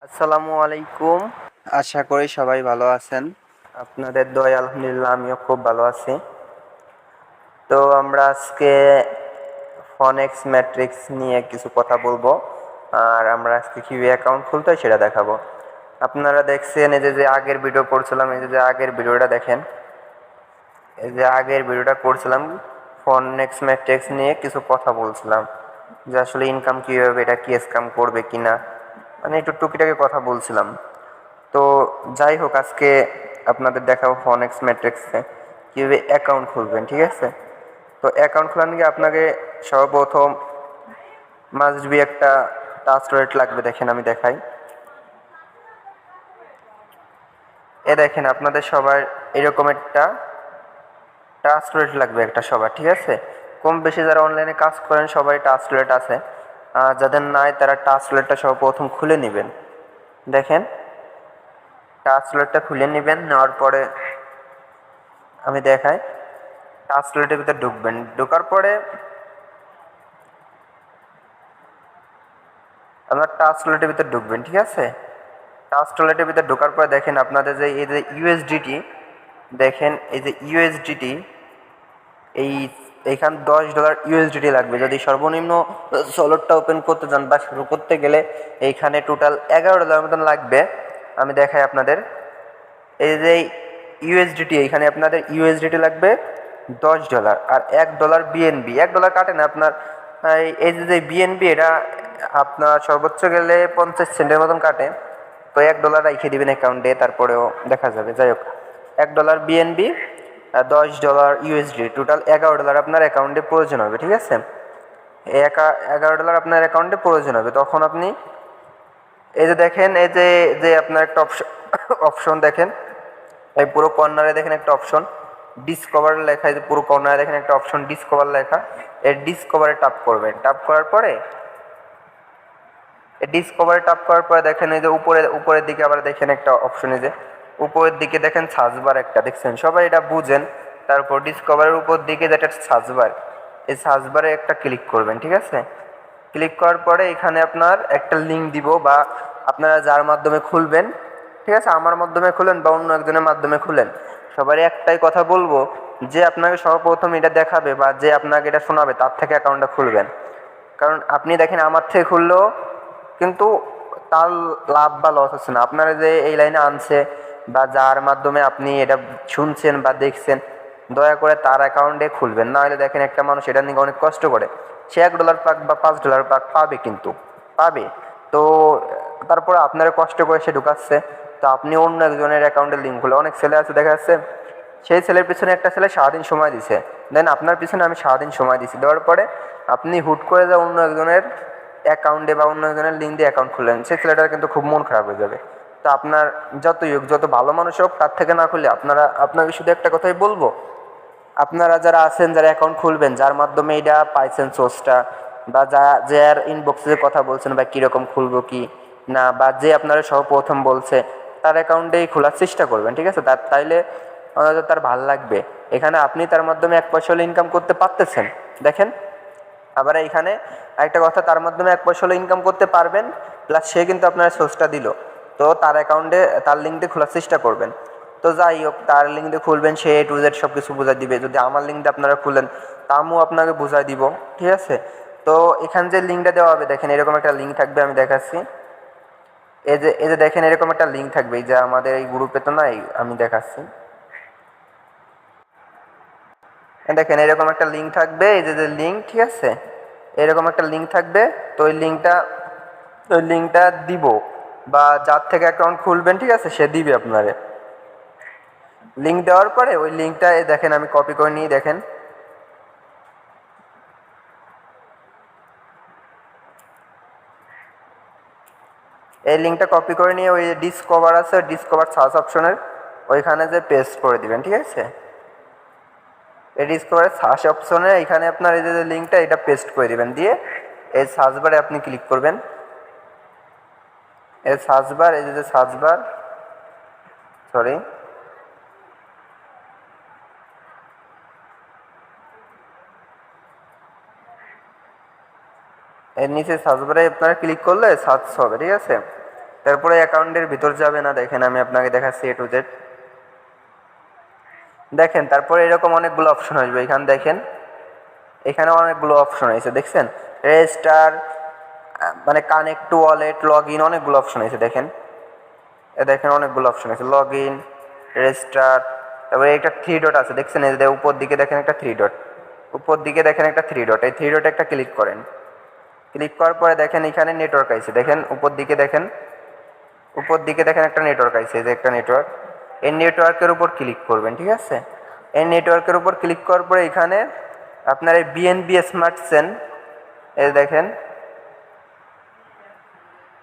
আসসালামু আলাইকুম। আশা করি সবাই ভালো আছেন। আপনাদের দয়ায় আলহামদুলিল্লাহ আমিও খুব ভালো আছি। তো আমরা আজকে ফনেক্স ম্যাট্রিক্স নিয়ে কিছু কথা বলবো, আর আমরা আজকে কিভাবে অ্যাকাউন্ট খুলতে হয় সেটা দেখাবো। আপনারা দেখছেন এই যে আগের ভিডিও করছিলাম, এই যে আগের ভিডিওটা দেখেন, এই যে আগের ভিডিওটা করছিলাম ফনেক্স ম্যাট্রিক্স নিয়ে কিছু কথা বলছিলাম যে আসলে ইনকাম কীভাবে, এটা কি স্ক্যাম করবে কিনা, মানে একটু টুকিটাকি কথা বলছিলাম। তো যাই হোক, আজকে আপনাদের দেখাবো ফনেক্স ম্যাট্রিক্সে কীভাবে অ্যাকাউন্ট খুলবেন, ঠিক আছে? তো অ্যাকাউন্ট খোলার আগে আপনাকে সর্বপ্রথম মাস্ট বি একটা ট্রাস্ট ওয়ালেট লাগবে। দেখেন আমি দেখাই, এ দেখেন আপনাদের সবার এরকম একটা ট্রাস্ট ওয়ালেট লাগবে একটা সবার, ঠিক আছে? কম বেশি যারা অনলাইনে কাজ করেন সবাই ট্রাস্ট ওয়ালেট আছে, যাদের নাই তারা ট্রাস্ট ওয়ালেটটা সর্বপ্রথম খুলে নেবেন। দেখেন ট্রাস্ট ওয়ালেটটা খুলে নেবেন, নেওয়ার পরে আমি দেখাই, ট্রাস্ট ওয়ালেটের ভিতরে ঢুকবেন। ঢোকার পরে আপনার ট্রাস্ট ওয়ালেটের ভিতরে ঢুকবেন, ঠিক আছে? ট্রাস্ট ওয়ালেটের ভিতরে ঢোকার পরে দেখেন আপনাদের যে এই যে ইউএসডিটি, দেখেন এই যে ইউএসডিটি, এইখান $10 ইউএসডিটি লাগবে যদি সর্বনিম্ন সলটটা ওপেন করতে চান বা শুরু করতে গেলে এইখানে টোটাল $11 মতন লাগবে। আমি দেখাই আপনাদের, এই যে ইউএসডিটি, এইখানে আপনাদের ইউএসডিটি লাগবে $10, আর $1 বিএনবি, $1 কাটে না আপনার। এই যে বিএনবি, এটা আপনার সর্বোচ্চ গেলে 50 সেন্টের মতন কাটে। তো $1 রেখে দিবেন অ্যাকাউন্টে, তারপরেও দেখা যাবে। যাই হোক, $1 বিএনবি, $10 ইউএসডি, টোটাল $11 আপনার অ্যাকাউন্টে প্রয়োজন হবে, ঠিক আছে? $11 আপনার অ্যাকাউন্টে প্রয়োজন হবে। তখন আপনি এই যে দেখেন, এই যে আপনার একটা অপশন দেখেন, এই পুরো কর্নারে দেখেন একটা অপশন ডিসকভার লেখা, এই যে পুরো কর্নারে দেখেন একটা অপশন ডিসকভার লেখা, এই ডিসকভারে টাপ করবেন। টাপ করার পরে দেখেন এই যে উপরের দিকে আবার দেখেন একটা অপশন, এই যে উপরের দিকে দেখেন সার্চবার একটা, দেখছেন? সবাই এটা বুঝেন। তারপর ডিসকভারের উপর দিকে যেটা সার্চবার, এই সার্চবারে একটা ক্লিক করবেন, ঠিক আছে? ক্লিক করার পরে এখানে আপনার একটা লিঙ্ক দিব, বা আপনারা যার মাধ্যমে খুলবেন, ঠিক আছে, আমার মাধ্যমে খুলেন বা অন্য একজনের মাধ্যমে খুলেন, সবারই একটাই কথা বলবো যে আপনাকে সর্বপ্রথম এটা দেখাবে বা যে আপনাকে এটা শোনাবে তার থেকে অ্যাকাউন্টটা খুলবেন। কারণ আপনি দেখেন আমার থেকে খুললেও কিন্তু তার লাভ বা লস হচ্ছে না। আপনারা যে এই লাইনে আনছে বা যার মাধ্যমে আপনি এটা শুনছেন বা দেখছেন, দয়া করে তার অ্যাকাউন্টে খুলবেন। না হলে দেখেন একটা মানুষ এটা নিয়ে অনেক কষ্ট করে, সে $1 পাক বা $5 পাক পাবে, কিন্তু পাবে। তো তারপরে আপনারা কষ্ট করে সে ঢুকাচ্ছে, তো আপনি অন্য একজনের অ্যাকাউন্টের লিঙ্ক খুলে, অনেক ছেলে আছে দেখা যাচ্ছে, সেই ছেলের পিছনে একটা ছেলে সারাদিন সময় দিছে, দেন আপনার পিছনে আমি সারাদিন সময় দিছি, দেওয়ার পরে আপনি হুট করে যা অন্য একজনের অ্যাকাউন্টে বা অন্য একজনের লিঙ্ক দিয়ে অ্যাকাউন্ট খুললেন, সেই ছেলেটার কিন্তু খুব মন খারাপ হয়ে যাবে। তো আপনার যত ভালো মানুষ হোক তার থেকে না খুলে আপনাকে শুধু একটা কথাই বলবো, আপনারা যারা আছেন, যারা অ্যাকাউন্ট খুলবেন, যার মাধ্যমে এটা পাইছেন সোর্সটা, বা যার ইনবক্সে কথা বলছেন বা কীরকম খুলবো কি না, বা যে আপনারা সর্বপ্রথম বলছে তার অ্যাকাউন্টেই খোলার চেষ্টা করবেন, ঠিক আছে? তাইলে তার ভাল লাগবে। এখানে আপনি তার মাধ্যমে 1 পয়সা হলে ইনকাম করতে পারতেছেন, দেখেন। আবার এইখানে একটা কথা, তার মাধ্যমে 1 পয়সা হলে ইনকাম করতে পারবেন, প্লাস সে কিন্তু আপনার সোর্সটা দিল, তো তার অ্যাকাউন্টে তার লিঙ্ক দিয়ে খোলার চেষ্টা করবেন। তো যাই হোক, তার লিঙ্ক দিয়ে খুলবেন, সে A to Z সব কিছু বুঝাই দিবে। যদি আমার লিঙ্ক দিয়ে আপনারা খুলেন, তা আমিও আপনাকে বুঝাই দিব, ঠিক আছে? তো এখানে যে লিঙ্কটা দেওয়া হবে, দেখেন এরকম একটা লিঙ্ক থাকবে, আমি দেখাচ্ছি। এই যে দেখেন এরকম একটা লিঙ্ক থাকবে, এই যে আমাদের এই গ্রুপে তো নাই, আমি দেখাচ্ছি। দেখেন এরকম একটা লিঙ্ক থাকবে, এই যে লিঙ্ক, ঠিক আছে, এরকম একটা লিঙ্ক থাকবে। তো ওই লিঙ্কটা দিব, বা যার থেকে অ্যাকাউন্ট খুলবেন, ঠিক আছে, সে দিবে আপনারে। লিঙ্ক দেওয়ার পরে ওই লিঙ্কটা দেখেন আমি কপি করে নিই, দেখেন এই লিঙ্কটা কপি করে নিয়ে ওই ডিসকভার আছে, ডিসকভার সার্চ অপশনের ওইখানে যে পেস্ট করে দিবেন, ঠিক আছে? এই ডিসকভারের সার্চ অপশনে এখানে আপনার এই যে লিঙ্কটা, এটা পেস্ট করে দিবেন, দিয়ে এই সার্চবারে আপনি ক্লিক করবেন। এই সার্চবার, এই যে সার্চবার, সরি, এর নিচে সার্চবারে আপনারা ক্লিক করলে সার্চ হবে, ঠিক আছে? তারপরে অ্যাকাউন্টের ভিতর যাবে না, দেখেন আমি আপনাকে দেখাচ্ছি A to Z। দেখেন তারপরে এরকম অনেকগুলো অপশন আসবে, এখানে দেখেন এখানে অনেকগুলো অপশন আছে দেখছেন, রেজিস্টার মানে connect to wallet, log in, অনেকগুলো অপশন আছে দেখেন। দেখেন অনেকগুলো অপশন আছে, লগ ইন, রেজিস্টার, তারপরে একটা 3 ডট আছে দেখছেন, এই যে উপর দিকে দেখেন একটা 3 ডট, উপর দিকে দেখেন একটা 3 ডট, এই 3 ডটে একটা ক্লিক করেন। ক্লিক করার পরে দেখেন এখানে নেটওয়ার্ক আছে, দেখেন উপর দিকে দেখেন, উপর দিকে দেখেন একটা নেটওয়ার্ক আছে, এই যে একটা নেটওয়ার্ক, এই নেটওয়ার্কের উপর ক্লিক করবেন, ঠিক আছে। এই নেটওয়ার্কের উপর ক্লিক করার পরে এখানে আপনার এই বিএনবি স্মার্ট চেন, এই দেখেন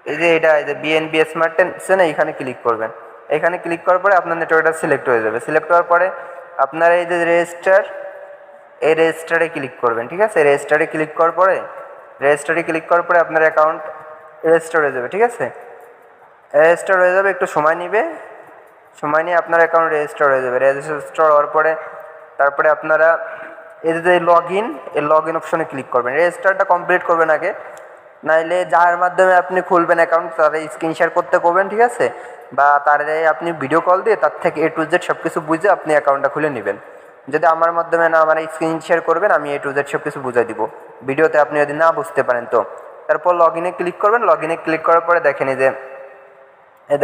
এই যে এটা, এই যে বিএনবি স্মার্ট চেন, এইখানে ক্লিক করবেন। এখানে ক্লিক করার পরে আপনার নেটওয়ার্কটা সিলেক্ট হয়ে যাবে। সিলেক্ট হওয়ার পরে আপনার এই যে রেজিস্টার, এই রেজিস্টারে ক্লিক করবেন, ঠিক আছে। রেজিস্টারে ক্লিক করার পরে আপনার অ্যাকাউন্ট রেজিস্টার হয়ে যাবে, ঠিক আছে। রেজিস্টার হয়ে যাবে, একটু সময় নিবে, সময় নিয়ে আপনার অ্যাকাউন্ট রেজিস্টার হয়ে যাবে। রেজিস্টার হওয়ার পরে তারপরে আপনারা এই যে লগ ইন, এই লগ ইন অপশনে ক্লিক করবেন। রেজিস্টারটা কমপ্লিট করবেন আগে, নাইলে যার মাধ্যমে আপনি খুলবেন অ্যাকাউন্ট তারা স্ক্রিন শেয়ার করতে করবেন, ঠিক আছে। বা তারে আপনি ভিডিও কল দিয়ে তার থেকে A to Z সব কিছু বুঝে আপনি অ্যাকাউন্টটা খুলে নেবেন। যদি আমার মাধ্যমে না মানে স্ক্রিন শেয়ার করবেন, আমি A to Z সব কিছু বুঝাই দিব ভিডিওতে, আপনি যদি না বুঝতে পারেন তো। তারপর লগ ইনে ক্লিক করবেন। লগ ইনে ক্লিক করার পরে দেখেন এই যে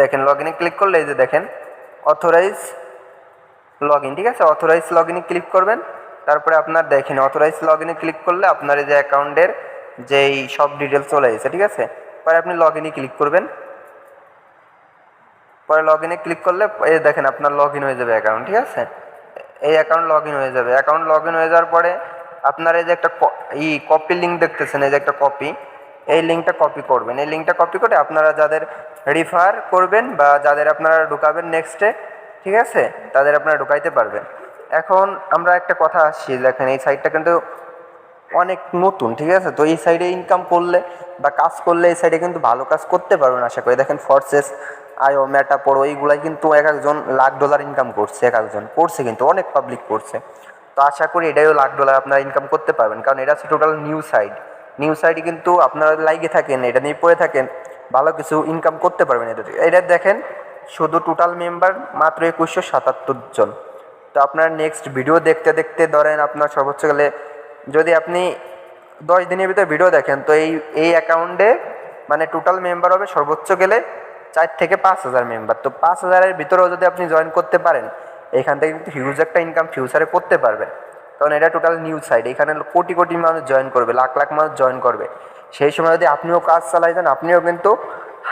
দেখেন লগ ইনে ক্লিক করলে এই যে দেখেন অথরাইজ লগ ইন, ঠিক আছে। অথরাইজ লগ ইনে ক্লিক করবেন। তারপরে আপনার দেখেন অথরাইজ লগ ইনে ক্লিক করলে আপনার এই যে অ্যাকাউন্টের যেই সব ডিটেলস চলে এসেছে, ঠিক আছে। পরে আপনি লগ ইনে ক্লিক করবেন। পরে লগ ইনে ক্লিক করলে এই দেখেন আপনার লগ ইন হয়ে যাবে অ্যাকাউন্ট, ঠিক আছে। এই অ্যাকাউন্ট লগ ইন হয়ে যাবে। অ্যাকাউন্ট লগ ইন হয়ে যাওয়ার পরে আপনার এই যে একটা কপি লিঙ্ক দেখতেছেন, এই যে একটা কপি, এই লিঙ্কটা কপি করবেন। এই লিঙ্কটা কপি করে আপনারা যাদের রিফার করবেন বা যাদের আপনারা ঢুকাবেন নেক্সটে, ঠিক আছে, তাদের আপনারা ঢুকাইতে পারবেন। এখন আমরা একটা কথা আসছি, দেখেন এই সাইটটা কিন্তু অনেক নতুন, ঠিক আছে। তো এই সাইডে ইনকাম করলে বা কাজ করলে এই সাইডে কিন্তু ভালো কাজ করতে পারবেন আশা করি। দেখেন ফরসেস, আইও, মেটাপোরো, এইগুলাই কিন্তু এক একজন $1,00,000 ইনকাম করছে, এক একজন করছে, কিন্তু অনেক পাবলিক করছে। তো আশা করি এটাও $1,00,000 আপনারা ইনকাম করতে পারবেন, কারণ এটা হচ্ছে টোটাল নিউ সাইড। নিউ সাইডে কিন্তু আপনারা লাইগে থাকেন, এটা নিয়ে পড়ে থাকেন, ভালো কিছু ইনকাম করতে পারবেন এটা থেকে। এটা দেখেন শুধু টোটাল মেম্বার মাত্র 2177 জন। তো আপনার নেক্সট ভিডিও দেখতে দেখতে ধরেন আপনার সর্বোচ্চ গেলে যদি আপনি 10 দিনের ভিতরে ভিডিও দেখেন, তো এই অ্যাকাউন্টে মানে টোটাল মেম্বার হবে সর্বোচ্চ গেলে 4 থেকে 5,000 মেম্বার। তো 5,000-এর ভিতরেও যদি আপনি জয়েন করতে পারেন, এখান থেকে কিন্তু হিউজ একটা ইনকাম ফিউচারে করতে পারবেন, কারণ এটা টোটাল নিউ সাইড। এখানে কোটি কোটি মানুষ জয়েন করবে, লাখ লাখ মানুষ জয়েন করবে। সেই সময় যদি আপনিও কাজ চালাই দেন, আপনিও কিন্তু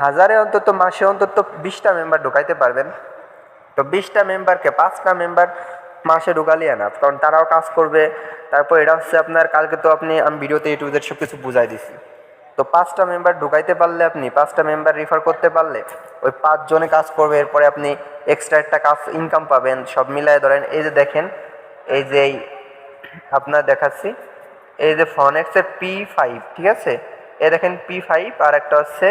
হাজারে অন্তত মাসে অন্তত 20টা মেম্বার ঢোকাইতে পারবেন। তো 20টা মেম্বারকে 5টা মেম্বার মাসে ঢুকালি না, কারণ তারাও কাজ করবে। তারপর এটা হচ্ছে আপনার কালকে তো আমি ভিডিওতে A to Z সব কিছু বুঝাই দিছি। তো 5টা মেম্বার ঢুকাইতে পারলে, আপনি 5টা মেম্বার রিফার করতে পারলে ওই 5 জনে কাজ করবে, এরপরে আপনি এক্সট্রা একটা কাজ ইনকাম পাবেন। সব মিলায় ধরেন এই যে দেখেন, এই যে আপনার দেখাচ্ছি, এই যে ফনেক্সের P5, ঠিক আছে। এই দেখেন P5 আর একটা হচ্ছে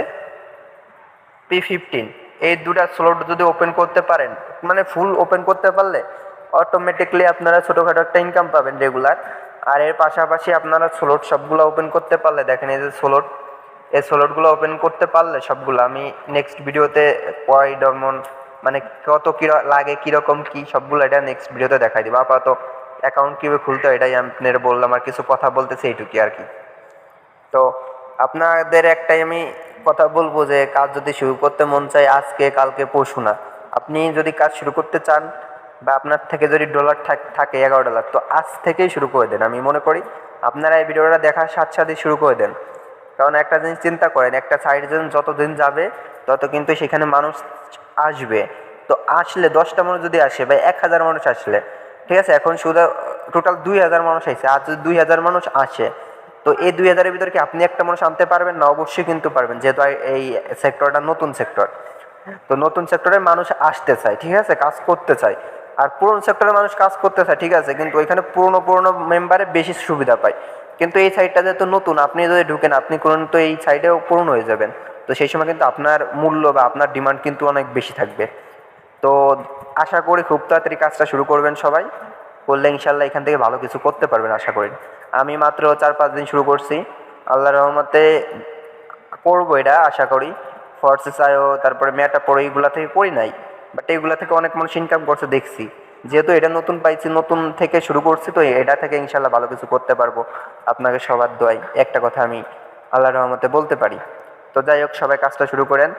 P15, এই দুটা স্লট যদি ওপেন করতে পারেন, মানে ফুল ওপেন করতে পারলে অটোমেটিকলি আপনারা ছোটোখাটো একটা ইনকাম পাবেন রেগুলার। আর এর পাশাপাশি আপনারা স্লট সবগুলো ওপেন করতে পারলে, দেখেন এই যে স্লট, এই স্লটগুলো ওপেন করতে পারলে সবগুলো আমি নেক্সট ভিডিওতে কয় ডমন মানে কত কী লাগে, কীরকম কী, সবগুলো এটা নেক্সট ভিডিওতে দেখাই দিব। আপাতত অ্যাকাউন্ট কীভাবে খুলতে হয় এটাই আপনার বললাম, আর কিছু কথা বলতেছে এইটুকুই আর কি। তো আপনাদের একটাই আমি কথা বলবো যে কাজ যদি শুরু করতে মন চায় আজকে, কালকে, পরশু না, আপনি যদি কাজ শুরু করতে চান বা আপনার থেকে যদি ডলার থাকে $11, তো আজ থেকেই শুরু করে দেন। আমি মনে করি আপনারা এই ভিডিওটা দেখার সাথে সাথেই শুরু করে দেন, কারণ একটা জিনিস চিন্তা করেন, একটা সাইডে যত দিন যাবে তত কিন্তু সেখানে মানুষ আসবে। তো আসলে 10টা মানুষ যদি আসে বা 1,000 মানুষ আসলে, ঠিক আছে, এখন শুধু টোটাল 2,000 মানুষ আসছে, আজ যদি 2,000 মানুষ আসে, তো এই 2,000-এর ভিতরে কি আপনি একটা মানুষ আনতে পারবেন না? অবশ্যই কিন্তু পারবেন, যেহেতু এই সেক্টরটা নতুন সেক্টর। তো নতুন সেক্টরে মানুষ আসতে চায়, ঠিক আছে, কাজ করতে চায়। আর পুরনো সেক্টরে মানুষ কাজ করতে চায়, ঠিক আছে, কিন্তু ওইখানে পুরনো মেম্বারে বেশি সুবিধা পায়। কিন্তু এই সাইডটা যেহেতু নতুন, আপনি যদি ঢুকেন আপনি কোন তো এই সাইডেও পূর্ণ হয়ে যাবেন। তো সেই সময় কিন্তু আপনার মূল্য বা আপনার ডিমান্ড কিন্তু অনেক বেশি থাকবে। তো আশা করি খুব তাড়াতাড়ি কাজটা শুরু করবেন সবাই, করলে ইনশাল্লাহ এখান থেকে ভালো কিছু করতে পারবেন আশা করি। আমি মাত্র 4-5 দিন শুরু করছি, আল্লাহর রহমতে করবো এটা আশা করি। ফর্সেস আইও, তারপরে মেটা প্রো, এইগুলা থেকে করি নাই, বাট এইগুলা থেকে অনেক মানুষ ইনকাম করছে দেখছি। যেহেতু এটা নতুন পাইছি, নতুন থেকে শুরু করছি, তো এটা থেকে ইনশাল্লাহ ভালো কিছু করতে পারবো। আপনাকে সবার দোয়াই একটা কথা আমি আল্লাহর রহমতে বলতে পারি। তো যাই হোক, সবাই কাজটা শুরু করেন।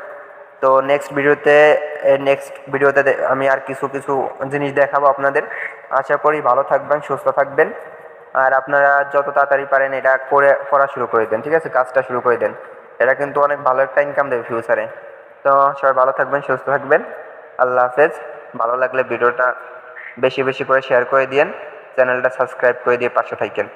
তো নেক্সট ভিডিওতে আমি আর কিছু কিছু জিনিস দেখাবো আপনাদের। আশা করি ভালো থাকবেন, সুস্থ থাকবেন, আর আপনারা যত তাড়াতাড়ি পারেন এটা করা শুরু করে দেন, ঠিক আছে? কাজটা শুরু করে দেন, এটা কিন্তু অনেক ভালো একটা ইনকাম দেবে ফিউচারে। তো সবাই ভালো থাকবেন, সুস্থ থাকবেন। আল্লাহ হাফেজ। ভালো লাগলে ভিডিওটা বেশি বেশি করে শেয়ার করে দিন, চ্যানেলটা সাবস্ক্রাইব করে দিয়ে পাশে থাকেন।